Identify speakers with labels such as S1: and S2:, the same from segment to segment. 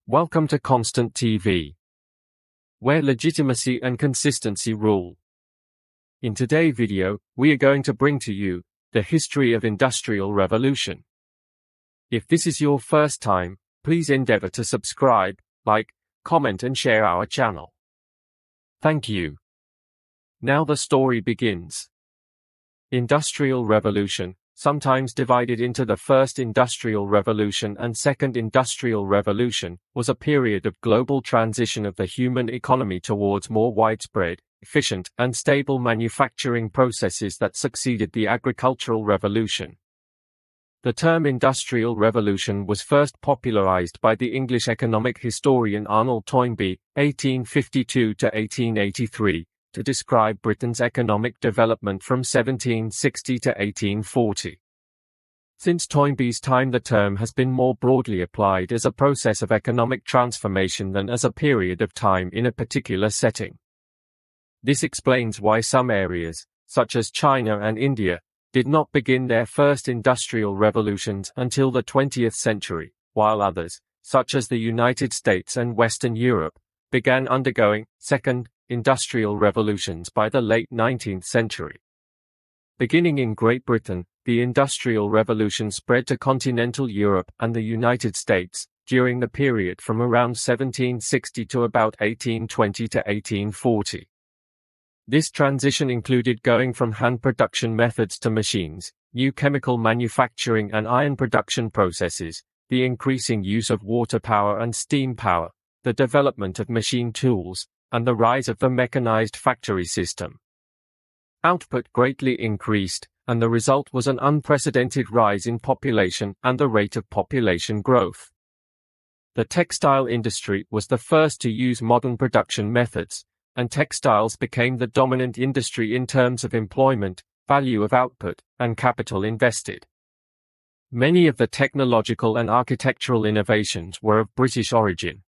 S1: Welcome to Constant TV, where legitimacy and consistency rule. In today's video, we are going to bring to you the history of Industrial Revolution. If this is your first time, please endeavor to subscribe, like, comment and share our channel. Thank you. Now the story begins. Industrial Revolution, sometimes divided into the First Industrial Revolution and Second Industrial Revolution, was a period of global transition of the human economy towards more widespread, efficient, and stable manufacturing processes that succeeded the agricultural revolution. The term Industrial Revolution was first popularized by the English economic historian Arnold Toynbee, 1852 to 1883. To describe Britain's economic development from 1760 to 1840. Since Toynbee's time, the term has been more broadly applied as a process of economic transformation than as a period of time in a particular setting. This explains why some areas, such as China and India, did not begin their first industrial revolutions until the 20th century, while others, such as the United States and Western Europe, began undergoing second industrial revolutions by the late 19th century. Beginning in Great Britain, the Industrial Revolution spread to continental Europe and the United States during the period from around 1760 to about 1820 to 1840. This transition included going from hand production methods to machines, new chemical manufacturing and iron production processes, the increasing use of water power and steam power, the development of machine tools, and the rise of the mechanized factory system. Output greatly increased, and the result was an unprecedented rise in population and the rate of population growth. The textile industry was the first to use modern production methods, and textiles became the dominant industry in terms of employment, value of output, and capital invested. Many of the technological and architectural innovations were of British origin.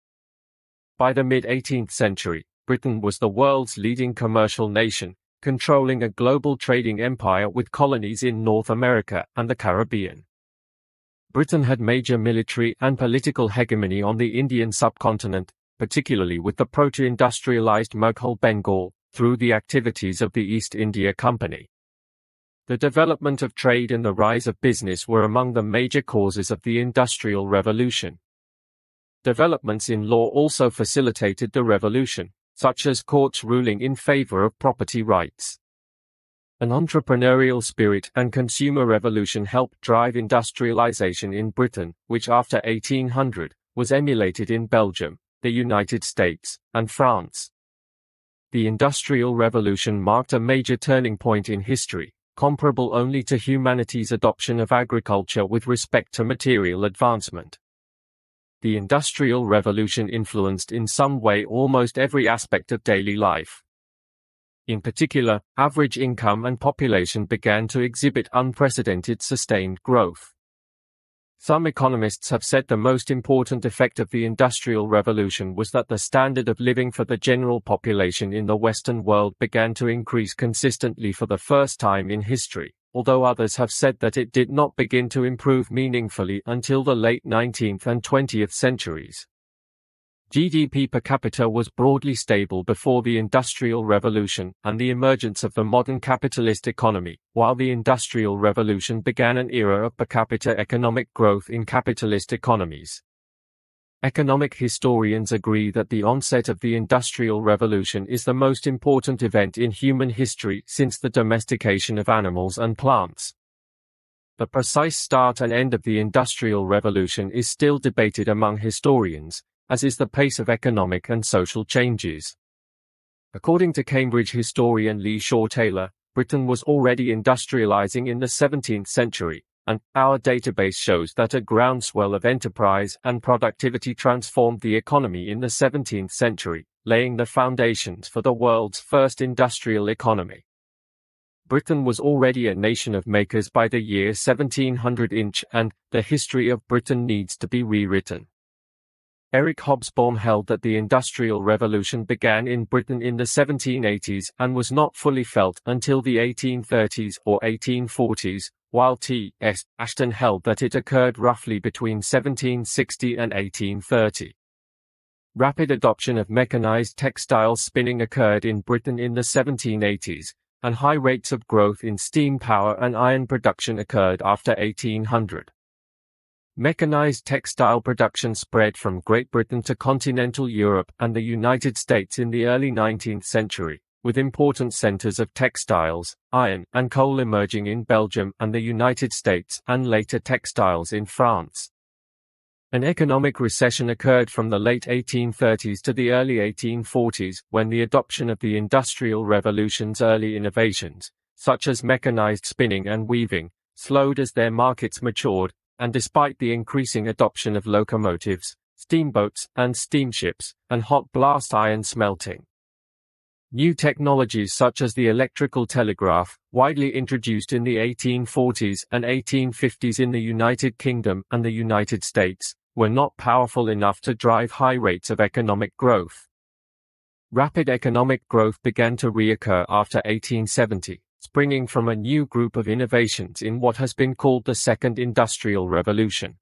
S1: By the mid-18th century, Britain was the world's leading commercial nation, controlling a global trading empire with colonies in North America and the Caribbean. Britain had major military and political hegemony on the Indian subcontinent, particularly with the proto-industrialized Mughal Bengal, through the activities of the East India Company. The development of trade and the rise of business were among the major causes of the Industrial Revolution. Developments in law also facilitated the revolution, such as courts ruling in favor of property rights. An entrepreneurial spirit and consumer revolution helped drive industrialization in Britain, which after 1800 was emulated in Belgium, the United States, and France. The Industrial Revolution marked a major turning point in history, comparable only to humanity's adoption of agriculture with respect to material advancement. The Industrial Revolution influenced in some way almost every aspect of daily life. In particular, average income and population began to exhibit unprecedented sustained growth. Some economists have said the most important effect of the Industrial Revolution was that the standard of living for the general population in the Western world began to increase consistently for the first time in history, although others have said that it did not begin to improve meaningfully until the late 19th and 20th centuries. GDP per capita was broadly stable before the Industrial Revolution and the emergence of the modern capitalist economy, while the Industrial Revolution began an era of per capita economic growth in capitalist economies. Economic historians agree that the onset of the Industrial Revolution is the most important event in human history since the domestication of animals and plants. The precise start and end of the Industrial Revolution is still debated among historians, as is the pace of economic and social changes. According to Cambridge historian Lee Shaw Taylor, Britain was already industrializing in the 17th century, and our database shows that a groundswell of enterprise and productivity transformed the economy in the 17th century, laying the foundations for the world's first industrial economy. Britain was already a nation of makers by the year 1700 and the history of Britain needs to be rewritten. Eric Hobsbawm held that the Industrial Revolution began in Britain in the 1780s and was not fully felt until the 1830s or 1840s, while T.S. Ashton held that it occurred roughly between 1760 and 1830. Rapid adoption of mechanized textile spinning occurred in Britain in the 1780s, and high rates of growth in steam power and iron production occurred after 1800. Mechanized textile production spread from Great Britain to continental Europe and the United States in the early 19th century, with important centers of textiles, iron, and coal emerging in Belgium and the United States and later textiles in France. An economic recession occurred from the late 1830s to the early 1840s when the adoption of the Industrial Revolution's early innovations, such as mechanized spinning and weaving, slowed as their markets matured, and despite the increasing adoption of locomotives, steamboats, and steamships, and hot blast iron smelting. New technologies such as the electrical telegraph, widely introduced in the 1840s and 1850s in the United Kingdom and the United States, were not powerful enough to drive high rates of economic growth. Rapid economic growth began to reoccur after 1870, springing from a new group of innovations in what has been called the Second Industrial Revolution.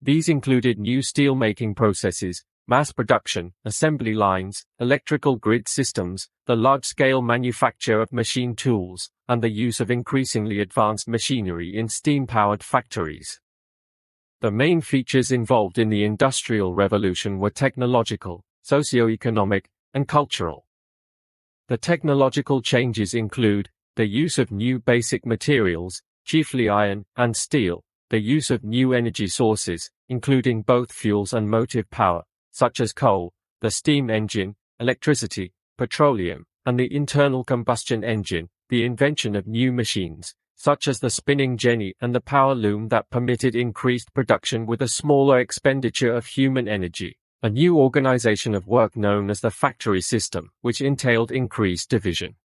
S1: These included new steel-making processes, mass production, assembly lines, electrical grid systems, the large-scale manufacture of machine tools, and the use of increasingly advanced machinery in steam-powered factories. The main features involved in the Industrial Revolution were technological, socio-economic, and cultural. The technological changes include the use of new basic materials, chiefly iron and steel, the use of new energy sources, including both fuels and motive power, such as coal, the steam engine, electricity, petroleum, and the internal combustion engine, the invention of new machines, such as the spinning jenny and the power loom that permitted increased production with a smaller expenditure of human energy, a new organization of work known as the factory system, which entailed increased division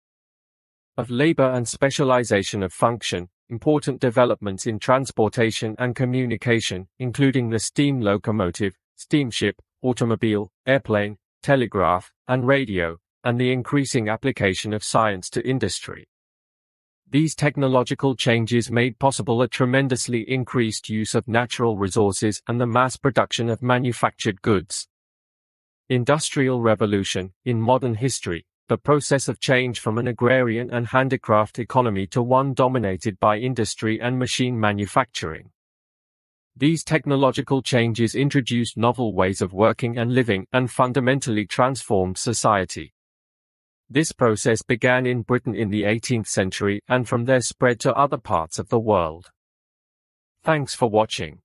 S1: of labor and specialization of function, important developments in transportation and communication, including the steam locomotive, steamship, automobile, airplane, telegraph, and radio, and the increasing application of science to industry. These technological changes made possible a tremendously increased use of natural resources and the mass production of manufactured goods. Industrial Revolution, in modern history, the process of change from an agrarian and handicraft economy to one dominated by industry and machine manufacturing. These technological changes introduced novel ways of working and living and fundamentally transformed society. This process began in Britain in the 18th century and from there spread to other parts of the world. Thanks for watching.